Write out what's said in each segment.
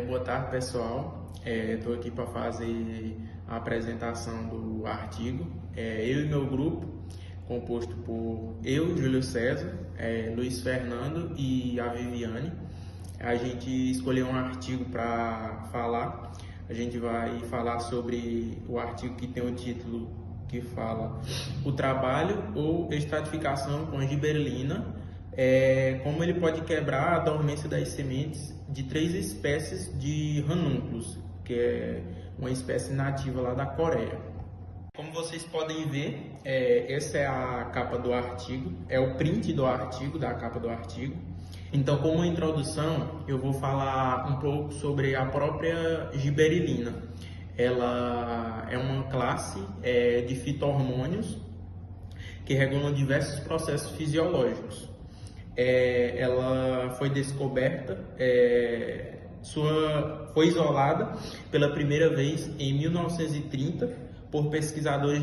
Boa tarde, pessoal. Estou aqui para fazer a apresentação do artigo. Eu e meu grupo, composto por eu, Júlio César, Luiz Fernando e a Viviane, a gente escolheu um artigo para falar. A gente vai falar sobre o artigo que tem o título que fala o trabalho ou estratificação com gibberellina, como ele pode quebrar a dormência das sementes de 3 espécies de ranúnculos, que é uma espécie nativa lá da Coreia. Como vocês podem ver, essa é a capa do artigo, é o print do artigo, da capa do artigo. Então, como introdução, eu vou falar um pouco sobre a própria gibberellina. Ela é uma classe de fito-hormônios que regulam diversos processos fisiológicos. Ela foi descoberta, foi isolada pela primeira vez em 1930 por pesquisadores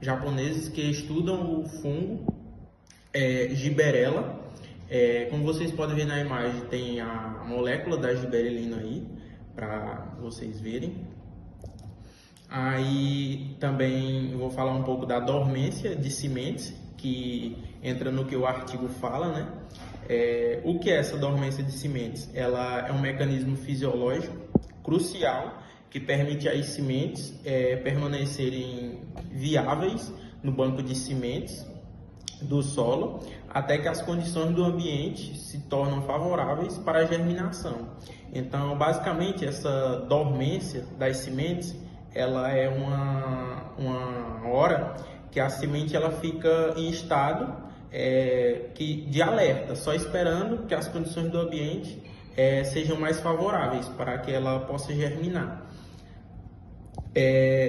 japoneses que estudam o fungo Gibberella. Como vocês podem ver na imagem, tem a molécula da gibberellina aí, para vocês verem. Aí também eu vou falar um pouco da dormência de sementes, que entra no que o artigo fala, né? O que é essa dormência de sementes? Ela é um mecanismo fisiológico crucial que permite às sementes permanecerem viáveis no banco de sementes do solo, até que as condições do ambiente se tornam favoráveis para a germinação. Então, basicamente, essa dormência das sementes, ela é uma hora que a semente ela fica em estado de alerta, só esperando que as condições do ambiente sejam mais favoráveis para que ela possa germinar.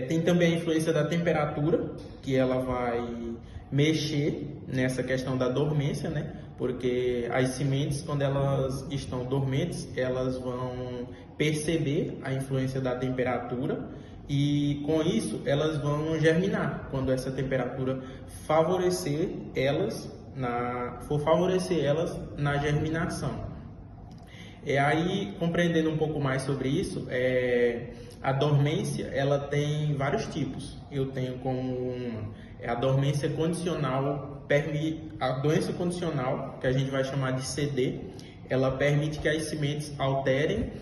Tem também a influência da temperatura, que ela vai mexer nessa questão da dormência, né? Porque as sementes, quando elas estão dormentes, elas vão perceber a influência da temperatura e, com isso, elas vão germinar quando essa temperatura for favorecer elas na germinação. Aí, compreendendo um pouco mais sobre isso, a dormência ela tem vários tipos. Eu tenho como a dormência condicional, a doença condicional, que a gente vai chamar de CD, ela permite que as sementes alterem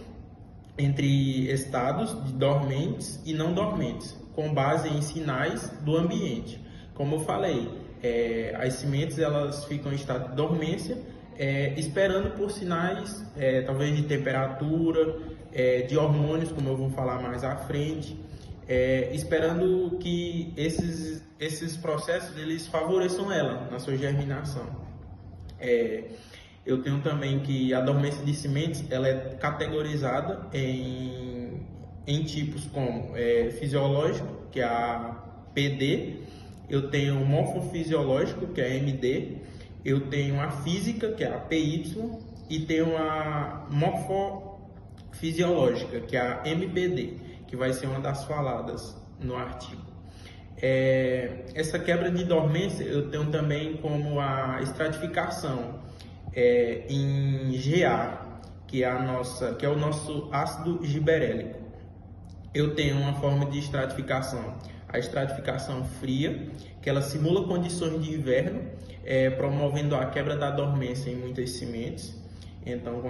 entre estados de dormentes e não dormentes, com base em sinais do ambiente. Como eu falei, as sementes elas ficam em estado de dormência, esperando por sinais, talvez de temperatura, de hormônios, como eu vou falar mais à frente, esperando que esses processos eles favoreçam ela na sua germinação. Eu tenho também que a dormência de sementes ela é categorizada em tipos como fisiológico, que é a PD, eu tenho morfofisiológico, que é a MD, eu tenho a física, que é a PY, e tenho a morfofisiológica, que é a MPD, que vai ser uma das faladas no artigo. Essa quebra de dormência eu tenho também como a estratificação em GA, que é o nosso ácido gibberélico. Eu tenho uma forma de estratificação, a estratificação fria, que ela simula condições de inverno, promovendo a quebra da dormência em muitas sementes. Então,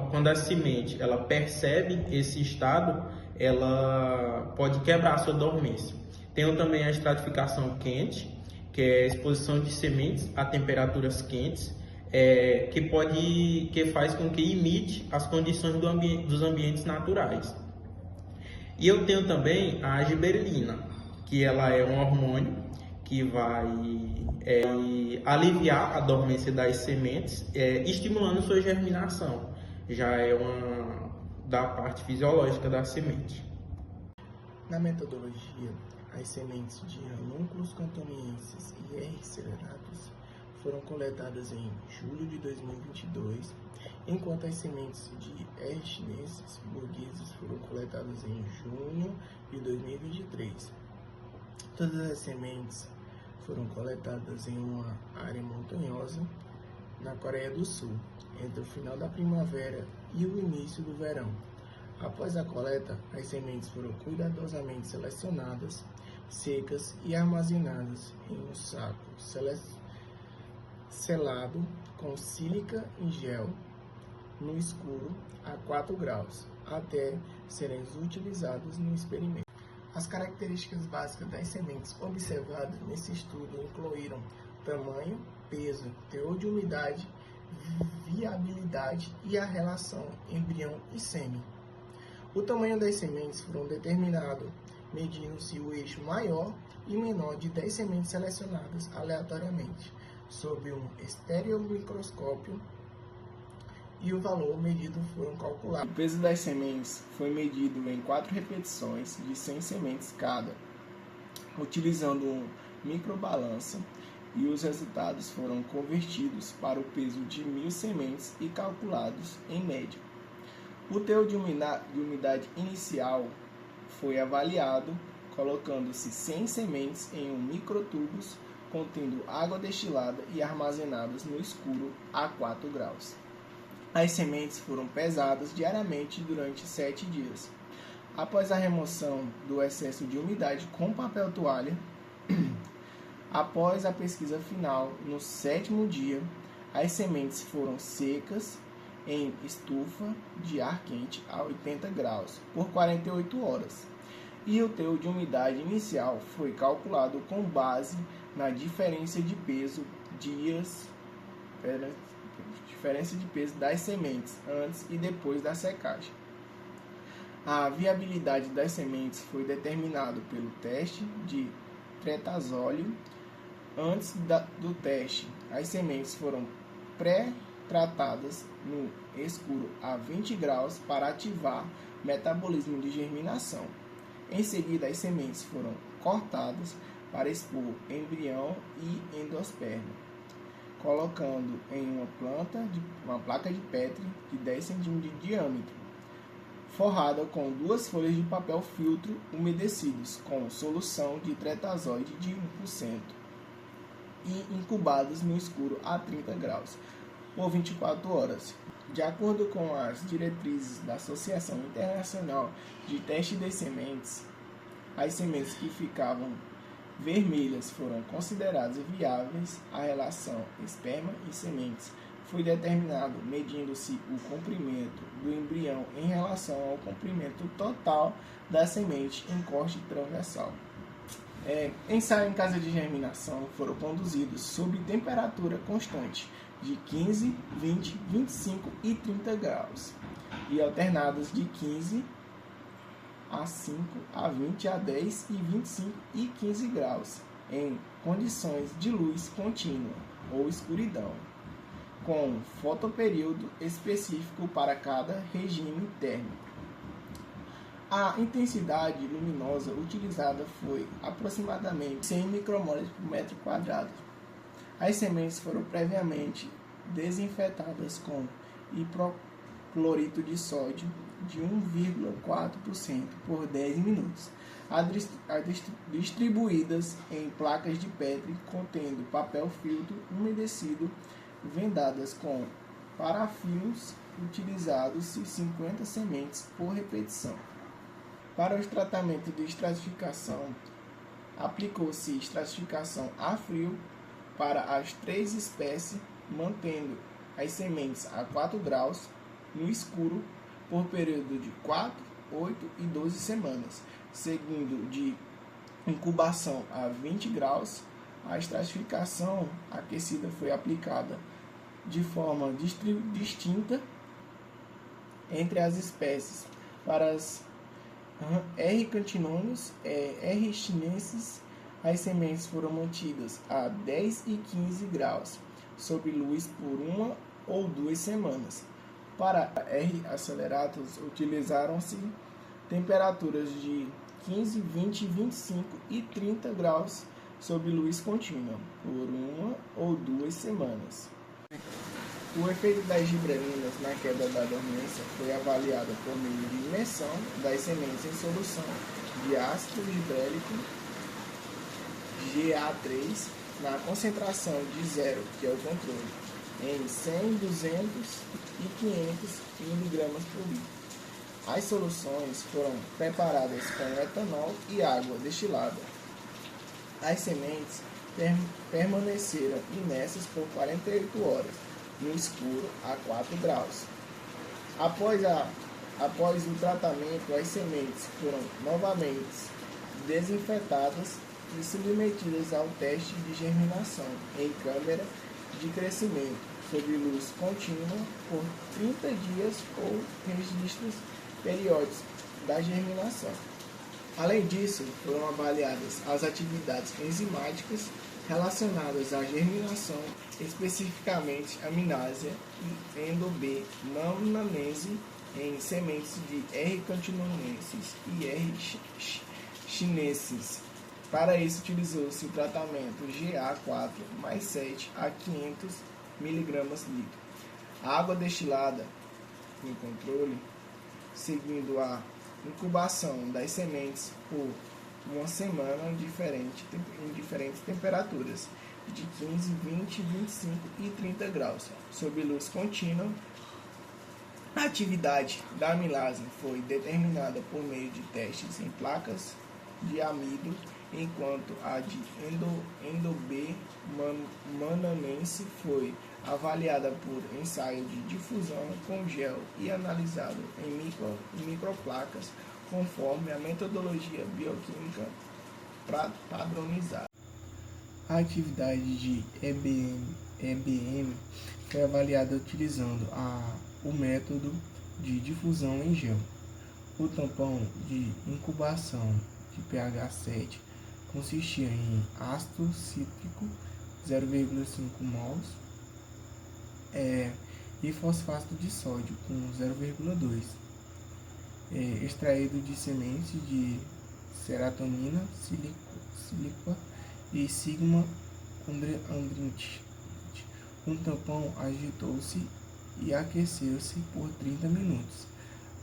quando a semente ela percebe esse estado, ela pode quebrar a sua dormência. Tenho também a estratificação quente, que é a exposição de sementes a temperaturas quentes, que faz com que imite as condições dos ambientes naturais. E eu tenho também a gibberellina, que ela é um hormônio que vai aliviar a dormência das sementes, estimulando sua germinação. Já é da parte fisiológica da semente. Na metodologia, as sementes de ranúnculos cantonienses e R. celeratus foram coletadas em julho de 2022, enquanto as sementes de R. chineses burgueses foram coletadas em junho de 2023. Todas as sementes foram coletadas em uma área montanhosa na Coreia do Sul, entre o final da primavera e o início do verão. Após a coleta, as sementes foram cuidadosamente selecionadas, secas e armazenadas em um saco selado com sílica em gel no escuro a 4 graus, até serem utilizados no experimento. As características básicas das sementes observadas nesse estudo incluíram tamanho, peso, teor de umidade, viabilidade e a relação embrião e sêmen. O tamanho das sementes foram determinado medindo-se o eixo maior e menor de 10 sementes selecionadas aleatoriamente, sob um estereomicroscópio, e o valor medido foram calculados. O peso das sementes foi medido em 4 repetições de 100 sementes cada, utilizando um microbalança, e os resultados foram convertidos para o peso de 1.000 sementes e calculados em média. O teor de umidade inicial foi avaliado colocando-se 100 sementes em um microtubos contendo água destilada e armazenadas no escuro a 4 graus. As sementes foram pesadas diariamente durante 7 dias. Após a remoção do excesso de umidade com papel toalha, após a pesquisa final, no 7º dia, as sementes foram secas em estufa de ar quente a 80 graus por 48 horas. E o teor de umidade inicial foi calculado com base na diferença de peso das sementes antes e depois da secagem. A viabilidade das sementes foi determinada pelo teste de tretazóleo. Antes do teste, as sementes foram pré-tratadas no escuro a 20 graus para ativar o metabolismo de germinação. Em seguida, as sementes foram cortadas para expor embrião e endosperma, colocando em uma placa de Petri de 10 cm de diâmetro, forrada com 2 folhas de papel filtro umedecidos com solução de tretazóide de 1% e incubados no escuro a 30 graus por 24 horas. De acordo com as diretrizes da Associação Internacional de Teste de Sementes, as sementes que ficavam vermelhas foram consideradas viáveis. A relação esperma e sementes foi determinado medindo-se o comprimento do embrião em relação ao comprimento total da semente em corte transversal. Ensaios em casa de germinação foram conduzidos sob temperatura constante de 15, 20, 25 e 30 graus e alternados de 15 a 5, a 20, a 10 e 25 e 15 graus em condições de luz contínua ou escuridão, com fotoperíodo específico para cada regime térmico. A intensidade luminosa utilizada foi aproximadamente 100 micromoles por metro quadrado. As sementes foram previamente desinfetadas com hipoclorito de sódio de 1,4% por 10 minutos, distribuídas em placas de Petri contendo papel filtro umedecido, vendadas com parafinos, utilizados-se 50 sementes por repetição. Para o tratamento de estratificação, aplicou-se estratificação a frio para as 3 espécies, mantendo as sementes a 4 graus no escuro por período de 4, 8 e 12 semanas, seguindo de incubação a 20 graus. A estratificação aquecida foi aplicada de forma distinta entre as espécies. Para as R. cantinonus e R. chinensis, as sementes foram mantidas a 10 e 15 graus sob luz por 1 ou 2 semanas. Para R. acceleratus, utilizaram-se temperaturas de 15, 20, 25 e 30 graus sob luz contínua por 1 ou 2 semanas. O efeito das gibrelinas na queda da dormência foi avaliado por meio de imersão das sementes em solução de ácido gibrélico GA3 na concentração de 0, que é o controle, em 100, 200 e 500 miligramas por litro. As soluções foram preparadas com etanol e água destilada. As sementes permaneceram imersas por 48 horas no escuro a 4 graus. Após o tratamento, as sementes foram novamente desinfetadas e submetidas ao teste de germinação em câmara de crescimento sob luz contínua por 30 dias ou registros periódicos da germinação. Além disso, foram avaliadas as atividades enzimáticas relacionadas à germinação, especificamente aminásia e endo-B mananense em sementes de R. cantinonensis e R. chinensis. Para isso, utilizou-se o tratamento GA4 mais 7 a 500 mg litro. A água destilada em controle, seguindo a incubação das sementes por uma semana em diferentes temperaturas, de 15, 20, 25 e 30 graus, sob luz contínua. A atividade da amilase foi determinada por meio de testes em placas de amido, enquanto a de endo-B mananense foi avaliada por ensaio de difusão com gel e analisado em microplacas, conforme a metodologia bioquímica padronizada. A atividade de EBM foi avaliada utilizando o método de difusão em gel. O tampão de incubação de pH 7 consistia em ácido cítrico 0,5 mols e fosfato de sódio com 0,2, extraído de sementes de serotonina, sílica e sigma andrite. Um tampão agitou-se e aqueceu-se por 30 minutos.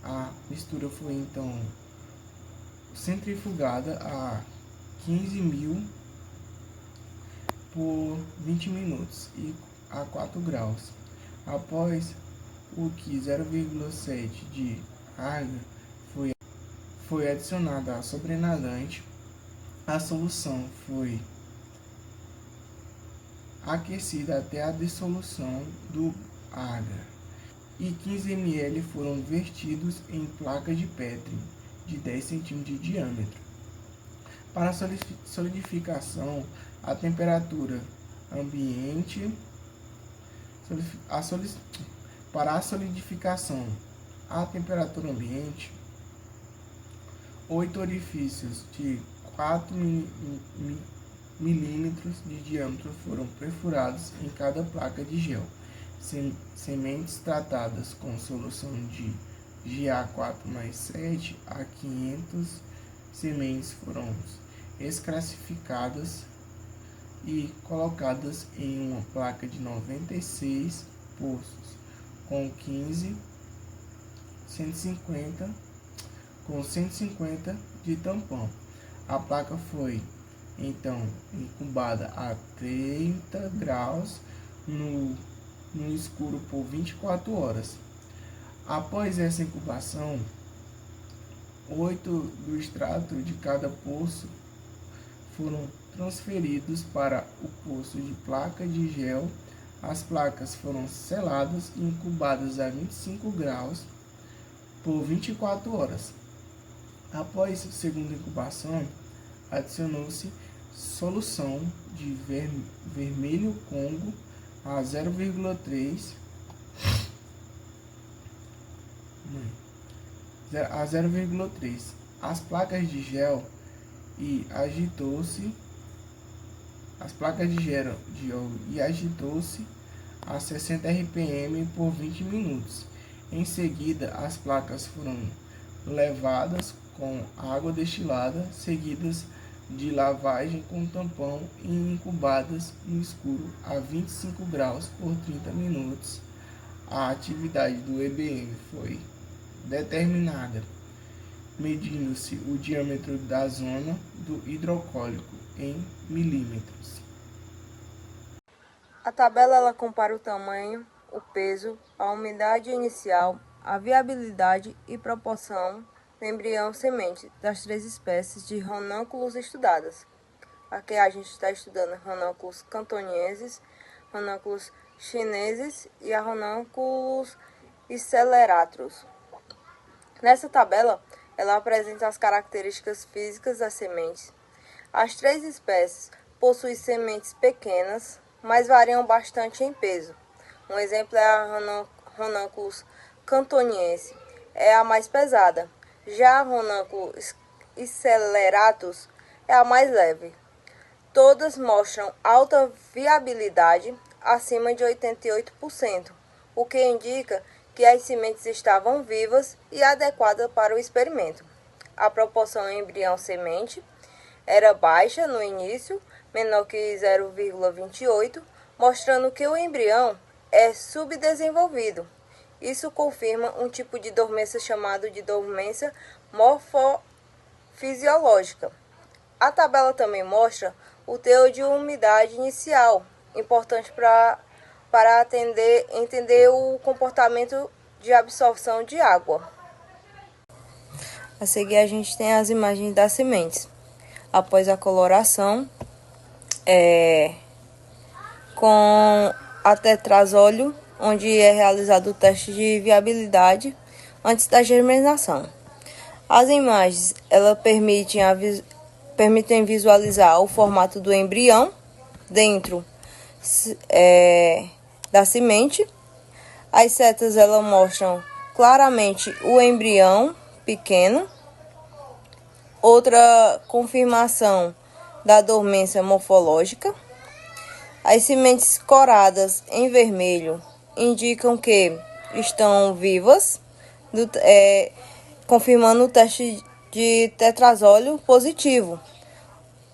A mistura foi então centrifugada a 15.000 por 20 minutos e a 4 graus. Após o que 0,7 de água foi adicionada a sobrenadante, a solução foi aquecida até a dissolução do agar e 15 ml foram vertidos em placas de Petri de 10 cm de diâmetro. Para a solidificação, a temperatura ambiente. Para a solidificação, a temperatura ambiente, 8 orifícios de 4 milímetros de diâmetro foram perfurados em cada placa de gel. Sementes tratadas com solução de GA4 mais 7 a 500 sementes foram escrassificadas e colocadas em uma placa de 96 poços com 150 de tampão. A placa foi então incubada a 30 graus no escuro por 24 horas. Após essa incubação, 8 do extrato de cada poço foram transferidos para o poço de placa de gel. As placas foram seladas e incubadas a 25 graus por 24 horas. Após a segunda incubação, adicionou-se solução de vermelho Congo a 0,3 as placas de gel e agitou-se a 60 rpm por 20 minutos. Em seguida, as placas foram levadas com água destilada, seguidas de lavagem com tampão e incubadas no escuro a 25 graus por 30 minutos. A atividade do EBM foi determinada medindo-se o diâmetro da zona do hidrocólico em milímetros. A tabela ela compara o tamanho, o peso, a umidade inicial, a viabilidade e proporção do embrião semente das 3 espécies de ranúnculos estudadas. Aqui a gente está estudando ranúnculos cantonienses, ranúnculos chineses e a ranúnculos sceleratus. Nessa tabela, ela apresenta as características físicas das sementes. As 3 espécies possuem sementes pequenas, mas variam bastante em peso. Um exemplo é a ranúnculus cantoniense, é a mais pesada. Já a ranúnculus sceleratus é a mais leve. Todas mostram alta viabilidade, acima de 88%, o que indica que as sementes estavam vivas e adequadas para o experimento. A proporção embrião-semente era baixa no início, menor que 0,28, mostrando que o embrião é subdesenvolvido. Isso confirma um tipo de dormência chamado de dormência morfofisiológica. A tabela também mostra o teor de umidade inicial, importante para entender o comportamento de absorção de água. A seguir a gente tem as imagens das sementes. Após a coloração, com a tetrazóleo, onde é realizado o teste de viabilidade antes da germinação. As imagens elas permitem visualizar o formato do embrião dentro da semente. As setas elas mostram claramente o embrião pequeno. Outra confirmação da dormência morfológica. As sementes coradas em vermelho indicam que estão vivas, confirmando o teste de tetrazóleo positivo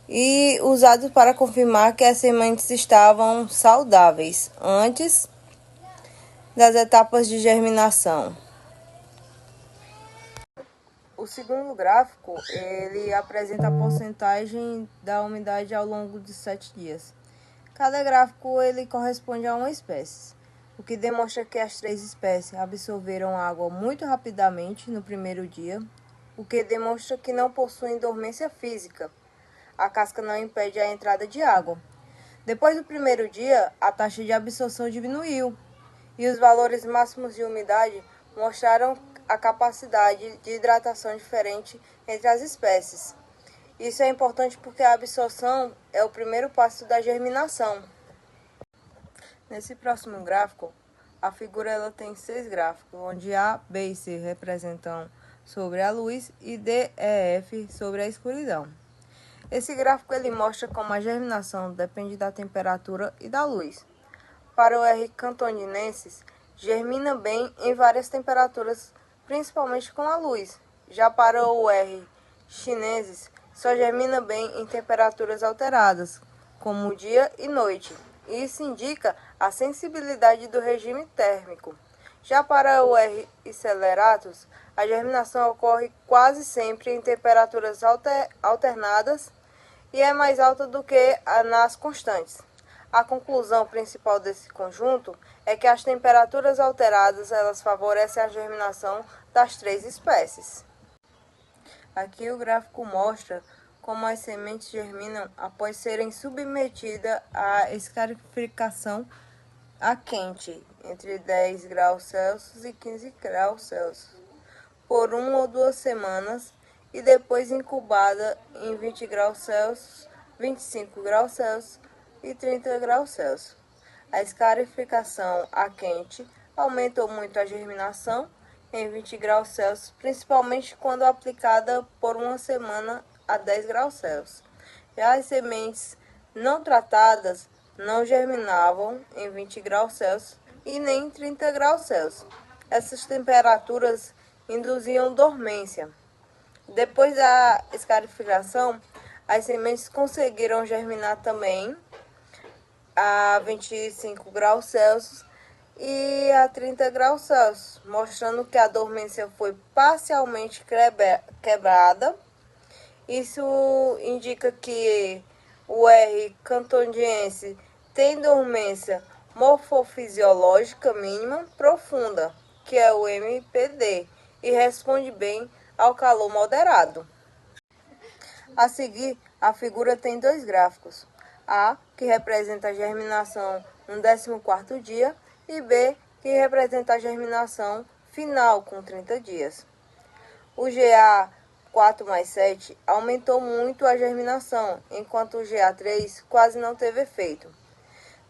e usado para confirmar que as sementes estavam saudáveis antes das etapas de germinação. O segundo gráfico, ele apresenta a porcentagem da umidade ao longo de 7 dias. Cada gráfico ele corresponde a uma espécie, o que demonstra que as 3 espécies absorveram água muito rapidamente no primeiro dia, o que demonstra que não possuem dormência física. A casca não impede a entrada de água. Depois do primeiro dia, a taxa de absorção diminuiu e os valores máximos de umidade mostraram a capacidade de hidratação diferente entre as espécies. Isso é importante porque a absorção é o primeiro passo da germinação. Nesse próximo gráfico, a figura ela tem 6 gráficos, onde A, B e C representam sobre a luz e D, E, F sobre a escuridão. Esse gráfico ele mostra como a germinação depende da temperatura e da luz. Para o R. cantoninensis, germina bem em várias temperaturas, principalmente com a luz. Já para o R. chineses, só germina bem em temperaturas alteradas, como dia e noite. Isso indica a sensibilidade do regime térmico. Já para o R. sceleratus, a germinação ocorre quase sempre em temperaturas alternadas e é mais alta do que nas constantes. A conclusão principal desse conjunto é que as temperaturas alteradas elas favorecem a germinação das 3 espécies. Aqui o gráfico mostra como as sementes germinam após serem submetidas à escarificação a quente, entre 10 graus Celsius e 15 graus Celsius, por 1 ou 2 semanas e depois incubada em 20 graus Celsius, 25 graus Celsius e 30 graus Celsius. A escarificação a quente aumentou muito a germinação em 20 graus Celsius, principalmente quando aplicada por 1 semana a 10 graus Celsius. Já as sementes não tratadas não germinavam em 20 graus Celsius e nem em 30 graus Celsius. Essas temperaturas induziam dormência. Depois da escarificação, as sementes conseguiram germinar também a 25 graus Celsius e a 30 graus Celsius, mostrando que a dormência foi parcialmente quebrada. Isso indica que o R. cantoninense tem dormência morfofisiológica mínima profunda, que é o MPD, e responde bem ao calor moderado. A seguir, a figura tem dois gráficos. A, que representa a germinação no 14º dia, e B, que representa a germinação final com 30 dias. O GA4+7 aumentou muito a germinação, enquanto o GA3 quase não teve efeito.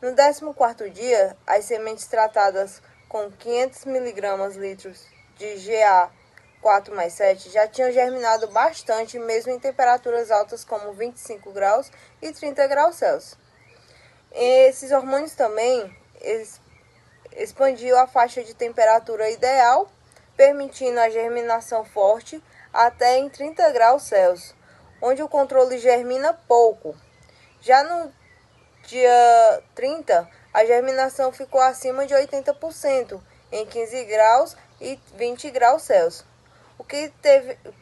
No 14º dia, as sementes tratadas com 500 mg/l de GA4+7 já tinham germinado bastante, mesmo em temperaturas altas como 25 graus e 30 graus Celsius. Esses hormônios também expandiu a faixa de temperatura ideal, permitindo a germinação forte até em 30 graus Celsius, onde o controle germina pouco. Já no dia 30, a germinação ficou acima de 80%, em 15 graus e 20 graus Celsius. O que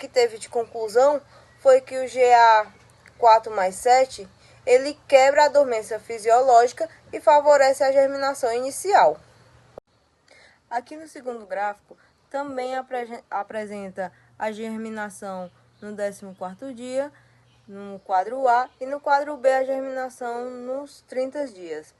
teve de conclusão foi que o GA4+7 ele quebra a dormência fisiológica e favorece a germinação inicial. Aqui no segundo gráfico, também apresenta a germinação no 14º dia, no quadro A, e no quadro B a germinação nos 30 dias.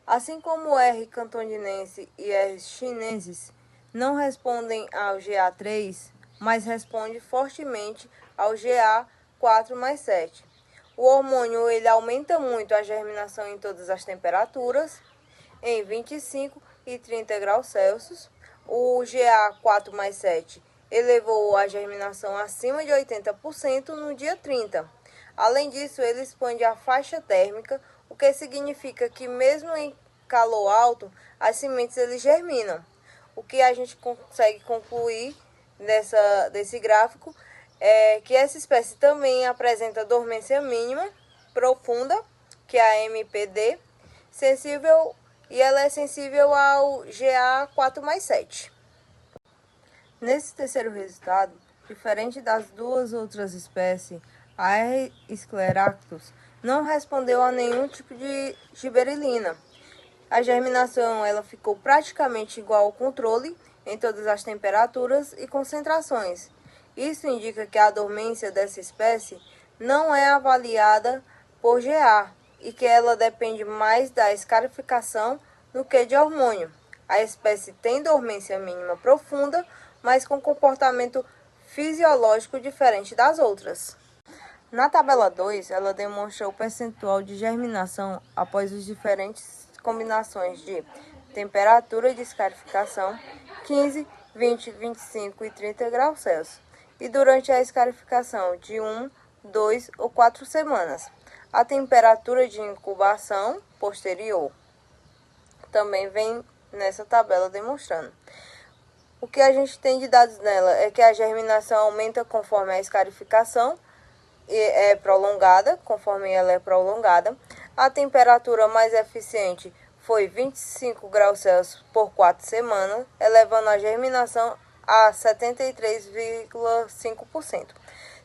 Assim como o R cantonense e R chineses não respondem ao GA3, mas respondem fortemente ao GA4+7. O hormônio ele aumenta muito a germinação em todas as temperaturas, em 25 e 30 graus Celsius. O GA4+7 elevou a germinação acima de 80% no dia 30. Além disso, ele expande a faixa térmica, o que significa que mesmo em calor alto, as sementes eles germinam. O que a gente consegue concluir desse gráfico é que essa espécie também apresenta dormência mínima profunda, que é a MPD, e ela é sensível ao GA4+7. Nesse terceiro resultado, diferente das duas outras espécies, a R. scleractus não respondeu a nenhum tipo de giberelina. A germinação ela ficou praticamente igual ao controle em todas as temperaturas e concentrações. Isso indica que a dormência dessa espécie não é avaliada por GA e que ela depende mais da escarificação do que de hormônio. A espécie tem dormência mínima profunda, mas com comportamento fisiológico diferente das outras. Na tabela 2, ela demonstra o percentual de germinação após as diferentes combinações de temperatura de escarificação, 15, 20, 25 e 30 graus Celsius, e durante a escarificação de 1, 2 ou 4 semanas. A temperatura de incubação posterior também vem nessa tabela demonstrando. O que a gente tem de dados nela é que a germinação aumenta conforme a escarificação é prolongada, A temperatura mais eficiente foi 25 graus Celsius por 4 semanas, elevando a germinação a 73,5%.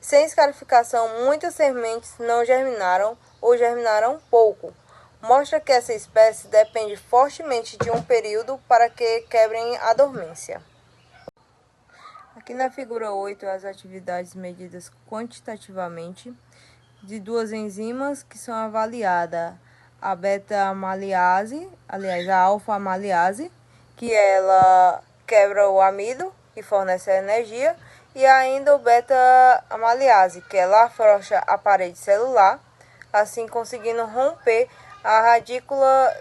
Sem escarificação, muitas sementes não germinaram ou germinaram pouco. Mostra que essa espécie depende fortemente de um período para que quebrem a dormência. Aqui na figura 8, as atividades medidas quantitativamente de duas enzimas que são avaliadas. A beta-amiliase, aliás, a alfa-amiliase, que ela quebra o amido e fornece a energia, e ainda o beta-amiliase, que ela afrouxa a parede celular, assim conseguindo romper a radícula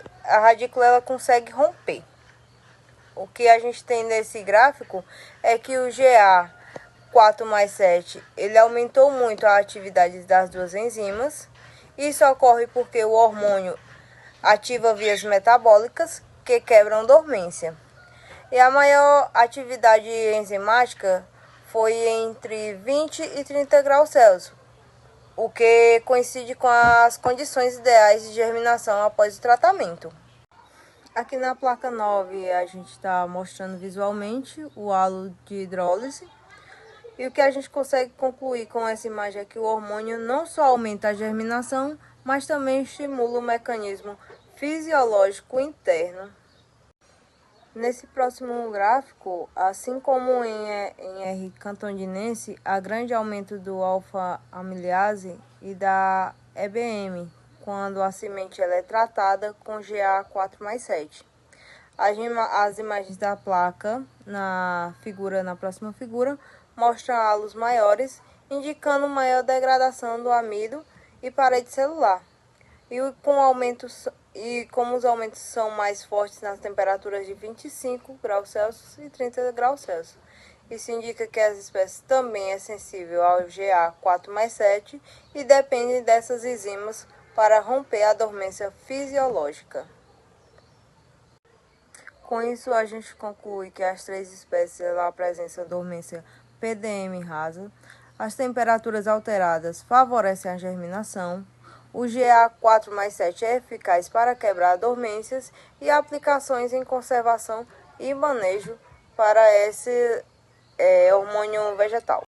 ela consegue romper. O que a gente tem nesse gráfico é que o GA4+7 ele aumentou muito a atividade das duas enzimas. Isso ocorre porque o hormônio ativa vias metabólicas que quebram dormência. E a maior atividade enzimática foi entre 20 e 30 graus Celsius, o que coincide com as condições ideais de germinação após o tratamento. Aqui na placa 9 a gente está mostrando visualmente o halo de hidrólise. E o que a gente consegue concluir com essa imagem é que o hormônio não só aumenta a germinação, mas também estimula o mecanismo fisiológico interno. Nesse próximo gráfico, assim como em R. cantondinense, há grande aumento do alfa-amilase e da EBM, quando a semente ela é tratada com GA4+7. As imagens da placa na próxima figura mostram halos maiores, indicando maior degradação do amido e parede celular. Como os aumentos são mais fortes nas temperaturas de 25 graus Celsius e 30 graus Celsius. Isso indica que as espécies também é sensível ao GA4+7 e depende dessas enzimas para romper a dormência fisiológica. Com isso, a gente conclui que as 3 espécies apresentam dormência PDM rasa, as temperaturas alteradas favorecem a germinação, o GA4+7 é eficaz para quebrar dormências e aplicações em conservação e manejo para esse hormônio vegetal.